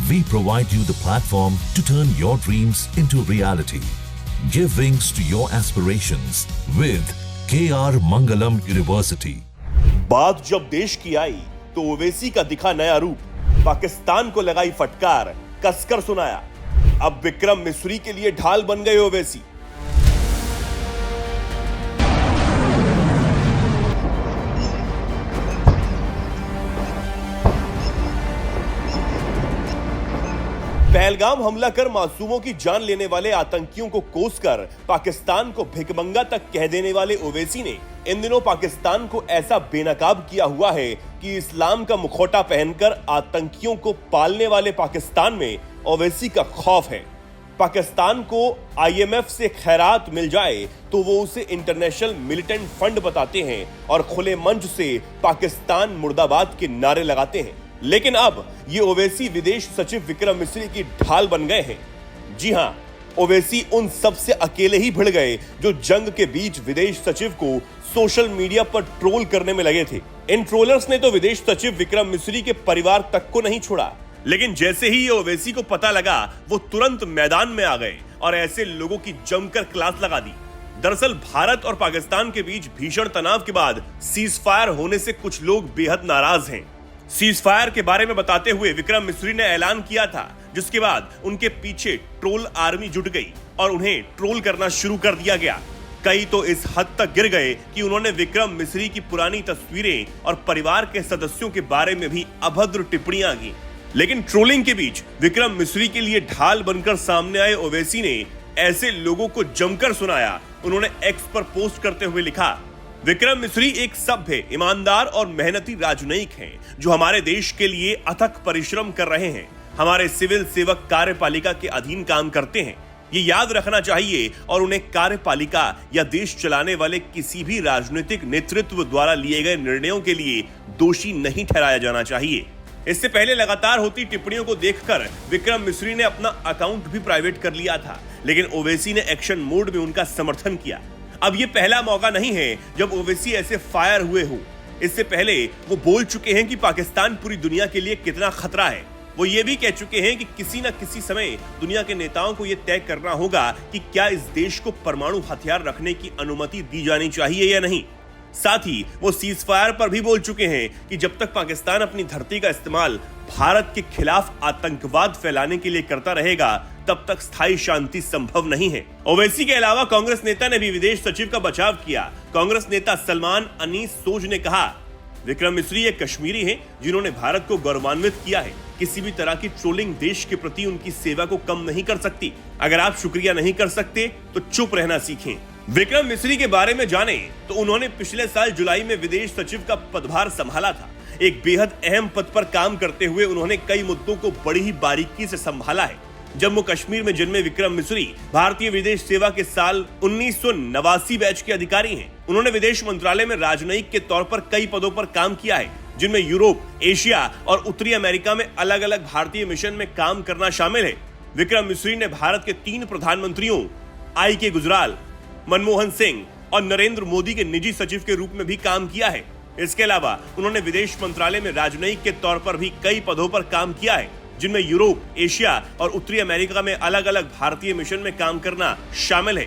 We provide you the platform to turn your dreams into reality. Give wings to your aspirations with KR Mangalam University. बात जब देश की आई तो ओवैसी का दिखा नया रूप, पाकिस्तान को लगाई फटकार, कसकर सुनाया। अब विक्रम मिस्री के लिए ढाल बन गए ओवैसी। पहलगाम हमला कर मासूमों की जान लेने वाले आतंकियों को कोसकर पाकिस्तान को भिखमंगा तक कह देने वाले ओवैसी ने इन दिनों पाकिस्तान को ऐसा बेनकाब किया हुआ है कि इस्लाम का मुखौटा पहनकर आतंकियों को पालने वाले पाकिस्तान में ओवैसी का खौफ है। पाकिस्तान को IMF से खैरात मिल जाए तो वो उसे इंटरनेशनल मिलिटेंट फंड बताते हैं और खुले मंच से पाकिस्तान मुर्दाबाद के नारे लगाते हैं। लेकिन अब ये ओवैसी विदेश सचिव विक्रम मिस्री की ढाल बन गए हैं। जी हां, ओवैसी उन सबसे अकेले ही भिड़ गए जो जंग के बीच विदेश सचिव को सोशल मीडिया पर ट्रोल करने में लगे थे। इन ट्रोलर्स ने तो विदेश सचिव विक्रम मिस्री के परिवार तक को नहीं छोड़ा, लेकिन जैसे ही ये ओवैसी को पता लगा वो तुरंत मैदान में आ गए और ऐसे लोगों की जमकर क्लास लगा दी। दरअसल भारत और पाकिस्तान के बीच भीषण तनाव के बाद सीज फायर होने से कुछ लोग बेहद नाराज हैं। सीज फायर के बारे में बताते हुए विक्रम मिस्री ने ऐलान किया था, जिसके बाद उनके पीछे ट्रोल आर्मी जुट गई और उन्हें ट्रोल करना शुरू कर दिया गया। कई तो इस हद तक गिर गए कि उन्होंने विक्रम मिस्री की पुरानी तस्वीरें और परिवार के सदस्यों के बारे में भी अभद्र टिप्पणियां की। लेकिन ट्रोलिंग के बीच विक्रम मिस्री के लिए ढाल बनकर सामने आए ओवैसी ने ऐसे लोगों को जमकर सुनाया। उन्होंने एक्स पर पोस्ट करते हुए लिखा, विक्रम मिस्री एक सभ्य, ईमानदार और मेहनती राजनयिक हैं जो हमारे देश के लिए अथक परिश्रम कर रहे हैं। हमारे सिविल सेवक कार्यपालिका के अधीन काम करते हैं, ये याद रखना चाहिए और उन्हें कार्यपालिका या देश चलाने वाले किसी भी राजनीतिक नेतृत्व द्वारा लिए गए निर्णयों के लिए दोषी नहीं ठहराया जाना चाहिए। इससे पहले लगातार होती टिप्पणियों को देखकर विक्रम मिस्री ने अपना अकाउंट भी प्राइवेट कर लिया था, लेकिन ओवैसी ने एक्शन मोड में उनका समर्थन किया। अब ये पहला मौका नहीं है जब ओवैसी ऐसे फायर हुए हो। इससे पहले वो बोल चुके हैं कि पाकिस्तान पूरी दुनिया के लिए कितना खतरा है। वो ये भी कह चुके हैं कि किसी न किसी समय दुनिया के नेताओं को ये तय करना होगा कि क्या इस देश को परमाणु हथियार रखने की अनुमति दी जानी चाहिए या नहीं। साथ ही वो सीज फायर पर भी बोल चुके हैं कि जब तक पाकिस्तान अपनी धरती का इस्तेमाल भारत के खिलाफ आतंकवाद फैलाने के लिए करता रहेगा, तब तक स्थायी शांति संभव नहीं है। ओवैसी के अलावा कांग्रेस नेता ने भी विदेश सचिव का बचाव किया। कांग्रेस नेता सलमान अनीस सोज ने कहा, विक्रम मिस्री एक कश्मीरी हैं जिन्होंने भारत को गौरवान्वित किया है। किसी भी तरह की ट्रोलिंग देश के प्रति उनकी सेवा को कम नहीं कर सकती। अगर आप शुक्रिया नहीं कर सकते तो चुप रहना सीखें। विक्रम मिस्री के बारे में जाने तो उन्होंने पिछले साल जुलाई में विदेश सचिव का पदभार संभाला था। एक बेहद अहम पद पर काम करते हुए उन्होंने कई मुद्दों को बड़ी ही बारीकी से संभाला है। जम्मू कश्मीर में जन्मे विक्रम मिस्री भारतीय विदेश सेवा के साल 1989 बैच के अधिकारी हैं। उन्होंने विदेश मंत्रालय में राजनयिक के तौर पर कई पदों पर काम किया है, जिनमें यूरोप, एशिया और उत्तरी अमेरिका में अलग अलग भारतीय मिशन में काम करना शामिल है। विक्रम मिस्री ने भारत के 3 प्रधानमंत्रियों I.K. गुजराल, मनमोहन सिंह और नरेंद्र मोदी के निजी सचिव के रूप में भी काम किया है। इसके अलावा उन्होंने विदेश मंत्रालय में राजनयिक के तौर पर भी कई पदों पर काम किया है, जिनमें यूरोप, एशिया और उत्तरी अमेरिका में अलग अलग भारतीय मिशन में काम करना शामिल है।